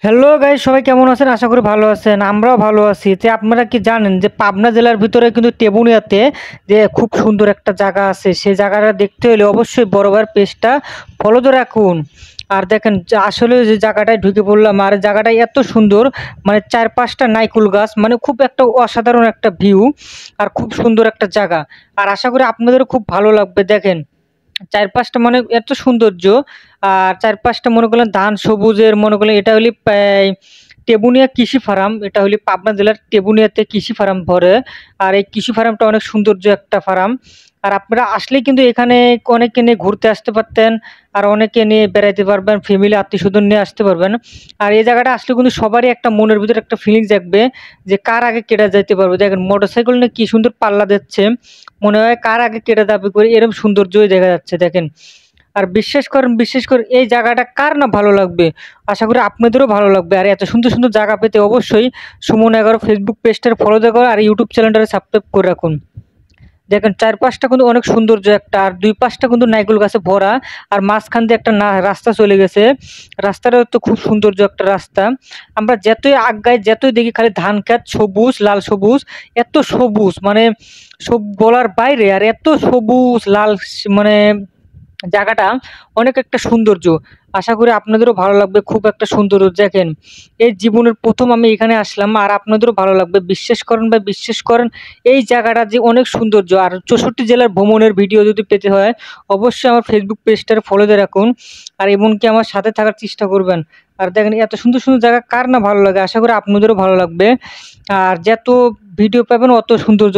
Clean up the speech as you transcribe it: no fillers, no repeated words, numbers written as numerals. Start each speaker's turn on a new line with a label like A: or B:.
A: Hello guys, সবাই কেমন আছেন? আশা করি ভালো আছেন। আমরাও ভালো আছি। যে আপনারা কি জানেন যে পাবনা জেলার ভিতরে কিন্তু তেবুনিয়াতে যে খুব সুন্দর একটা জায়গা আছে, সেই জায়গাটা দেখতে হলে অবশ্যই বরাবর পেজটা ফলো করে রাখুন। আর দেখেন যে আসলে যে জায়গাটায় ঢুকে পড়লাম, আর জায়গাটায় এত সুন্দর, মানে চার পাঁচটা নাইকুল গাছ, মানে খুব একটা অসাধারণ একটা ভিউ, আর খুব সুন্দর একটা জায়গা। আর আশা করি আপনাদেরও খুব ভালো লাগবে। দেখেন চারপাশটা মানে এত সৌন্দর্য, আর চারপাশটা মনে করলেন ধান সবুজের, মনে করলেন এটা হলি টেবুনিয়া কৃষি ফার্ম। এটা হলি পাবনা জেলার টেবুনিয়াতে কৃষি ফার্ম ভরে। আর এই কৃষি ফার্মটা অনেক সৌন্দর্য একটা ফার্ম। আর আপনারা আসলেই কিন্তু এখানে অনেকে নিয়ে ঘুরতে আসতে পারতেন, আর অনেকে নিয়ে বেড়াইতে পারবেন, ফ্যামিলি আত্মীয় স্বজন নিয়ে আসতে পারবেন। আর এই জায়গাটা আসলে কিন্তু সবারই একটা মনের ভিতরে একটা ফিলিংস জাগবে যে কার আগে কেটে যাইতে পারবে। দেখেন মোটরসাইকেল নিয়ে কি সুন্দর পাল্লা দিচ্ছে, মনে হয় কার আগে কেটে যাবে করে, এরকম সৌন্দর্যই দেখা যাচ্ছে দেখেন। আর বিশেষ করে এই জায়গাটা কার না ভালো লাগবে। আশা করি আপনাদেরও ভালো লাগবে। আর এত সুন্দর সুন্দর জায়গা পেতে অবশ্যই সুমন 11 ফেসবুক পেজটার ফলো করুন, আর ইউটিউব চ্যানেলটারে সাবস্ক্রাইব করে রাখুন। দেখেন চারপাশটা কিন্তু অনেক সৌন্দর্য একটা, আর দুই পাশটা কিন্তু নাইকুল গাছে ভরা। আর মাঝখান দিয়ে একটা রাস্তা চলে গেছে। রাস্তাটা তো খুব সৌন্দর্য একটা রাস্তা। আমরা যতই আগাই যতই দেখি খালি ধান ক্ষেত, সবুজ লাল সবুজ, এত সবুজ মানে সব বলার বাইরে। আর এত সবুজ লাল মানে জায়গাটা অনেক একটা সৌন্দর্য। আশা করি আপনাদেরও ভালো লাগবে, খুব একটা সৌন্দর্য। দেখেন এই জীবনের প্রথম আমি এখানে আসলাম, আর আপনাদেরও ভালো লাগবে, বিশ্বাস করেন বা বিশ্বাস করেন। এই জায়গাটা যে অনেক সৌন্দর্য। আর 64 জেলার ভ্রমণের ভিডিও যদি পেতে হয় অবশ্যই আমার ফেসবুক পেজটার ফলো দিয়ে রাখুন, আর এমনকি আমার সাথে থাকার চেষ্টা করবেন। আর দেখেন এত সুন্দর সুন্দর জায়গা কার না ভালো লাগে, আশা করি আপনাদেরও ভালো লাগবে। আর যত ভিডিও পাবেন অত সৌন্দর্য